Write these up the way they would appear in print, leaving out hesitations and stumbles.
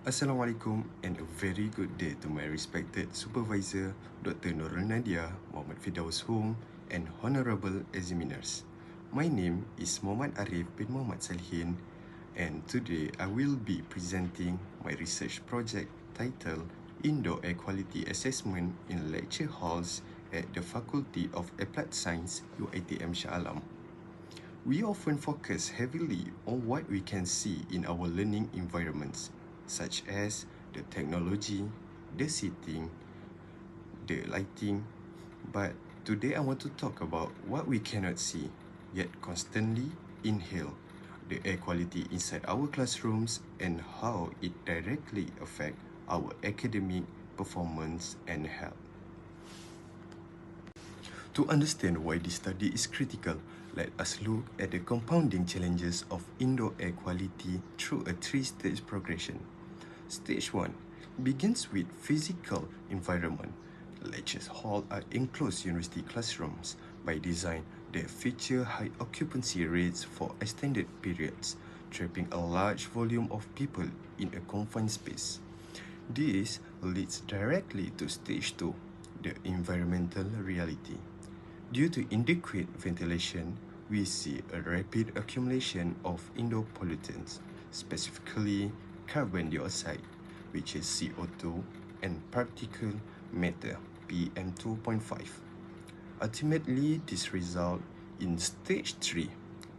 Assalamualaikum and a very good day to my respected supervisor, Dr. Nurul Nadia, Muhammad Firdaus Hum, and honorable examiners. My name is Muhammad Arif bin Muhammad Salihin, and today I will be presenting my research project titled Indoor Air Quality Assessment in Lecture Halls at the Faculty of Applied Science, Uitm Shah. We often focus heavily on what we can see in our learning environments, such as the technology, the seating, the lighting, but today I want to talk about what we cannot see, yet constantly inhale, the air quality inside our classrooms and how it directly affects our academic performance and health. To understand why this study is critical, let us look at the compounding challenges of indoor air quality through a three-stage progression. Stage 1 begins with physical environment. Lecture halls are enclosed university classrooms. By design, they feature high occupancy rates for extended periods, trapping a large volume of people in a confined space. This leads directly to Stage 2, the environmental reality. Due to inadequate ventilation, we see a rapid accumulation of indoor pollutants, specifically carbon dioxide, which is CO2, and particulate matter, PM2.5. Ultimately, this results in Stage 3,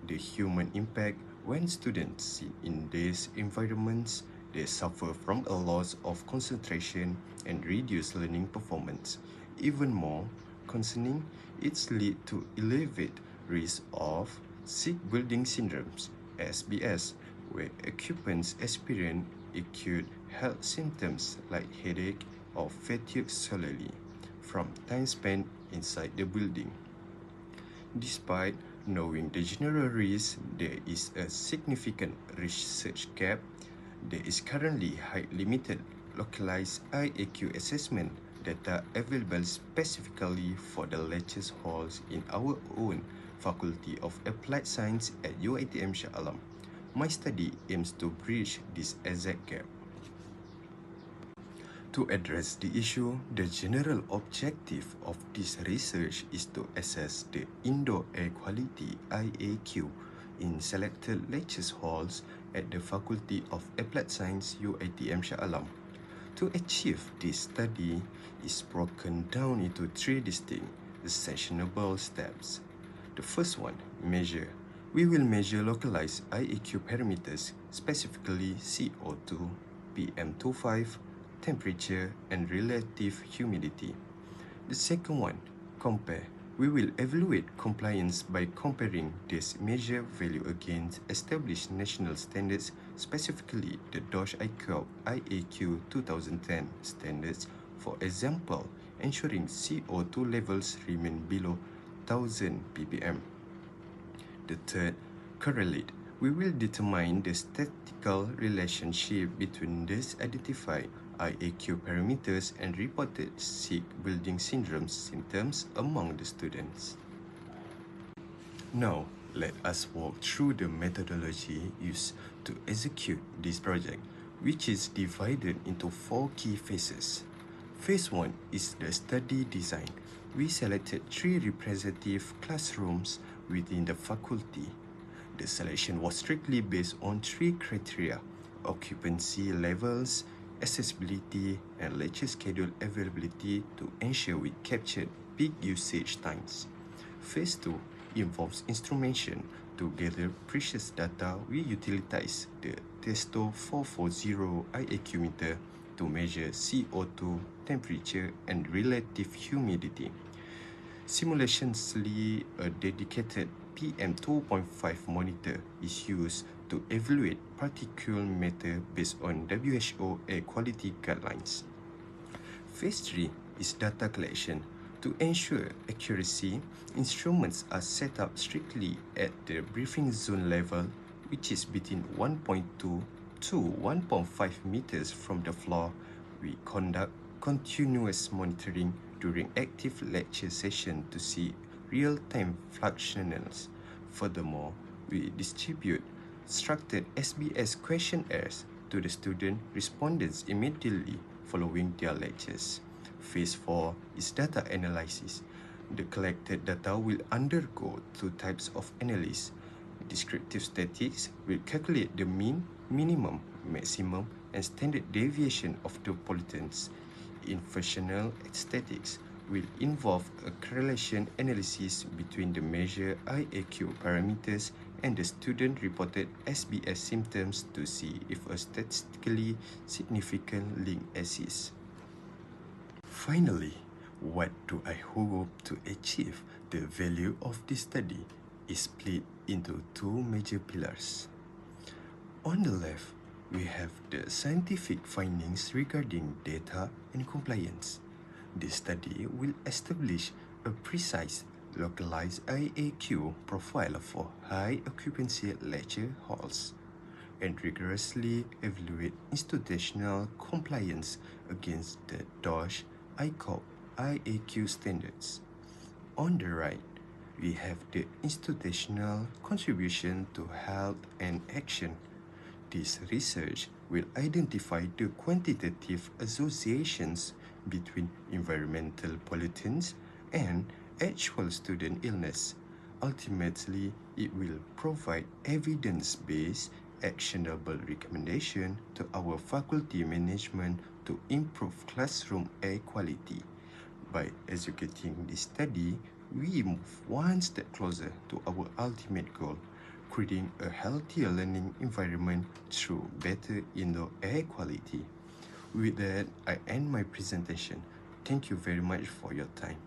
the human impact. When students sit in these environments, they suffer from a loss of concentration and reduced learning performance. Even more concerning, it leads to elevated risk of sick building syndromes, SBS, where occupants experience acute health symptoms like headache or fatigue solely from time spent inside the building. Despite knowing the general risk, there is a significant research gap. There is currently high limited localized IAQ assessment data available specifically for the lecture halls in our own Faculty of Applied Science at Uitm Shah. My study aims to bridge this exact gap. To address the issue, the general objective of this research is to assess the indoor air quality IAQ in selected lecture halls at the Faculty of Applied Science Uitm Shah. To achieve this study is broken down into three distinct actionable steps. The first one, measure. We will measure localized IAQ parameters, specifically CO2, PM2.5, temperature, and relative humidity. The second one, compare. We will evaluate compliance by comparing this measure value against established national standards, specifically the DOSH IAQ 2010 standards, for example, ensuring CO2 levels remain below 1000 ppm. The third, correlate. We will determine the statistical relationship between these identified IAQ parameters and reported sick building syndrome symptoms among the students. Now, let us walk through the methodology used to execute this project, which is divided into 4 key phases. Phase 1 is the study design. We selected 3 representative classrooms within the faculty. The selection was strictly based on 3 criteria: occupancy levels, accessibility, and lecture schedule availability to ensure we captured peak usage times. Phase 2 involves instrumentation. To gather precious data, we utilize the Testo 440 IAQ meter to measure CO2, temperature, and relative humidity. Simultaneously, a dedicated PM2.5 monitor is used to evaluate particulate matter based on WHO air quality guidelines. Phase 3 is data collection. To ensure accuracy, instruments are set up strictly at the briefing zone level, which is between 1.2 to 1.5 meters from the floor. We conduct continuous monitoring during active lecture session to see real-time fluctuations. Furthermore, we distribute structured SBS questionnaires to the student respondents immediately following their lectures. Phase 4 is data analysis. The collected data will undergo two types of analysis. Descriptive statistics will calculate the mean, minimum, maximum, and standard deviation of the pollutants. Inversional statistics will involve a correlation analysis between the measured IAQ parameters and the student-reported SBS symptoms to see if a statistically significant link exists. Finally, what do I hope to achieve? The value of this study is split into two major pillars. On the left, we have the scientific findings regarding data and compliance. This study will establish a precise, localized IAQ profile for high occupancy lecture halls and rigorously evaluate institutional compliance against the DOSH ICOP IAQ standards. On the right, we have the institutional contribution to health and action. This research will identify the quantitative associations between environmental pollutants and actual student illness. Ultimately, it will provide evidence-based, actionable recommendation to our faculty management to improve classroom air quality. By executing this study, we move one step closer to our ultimate goal, creating a healthier learning environment through better indoor air quality. With that, I end my presentation. Thank you very much for your time.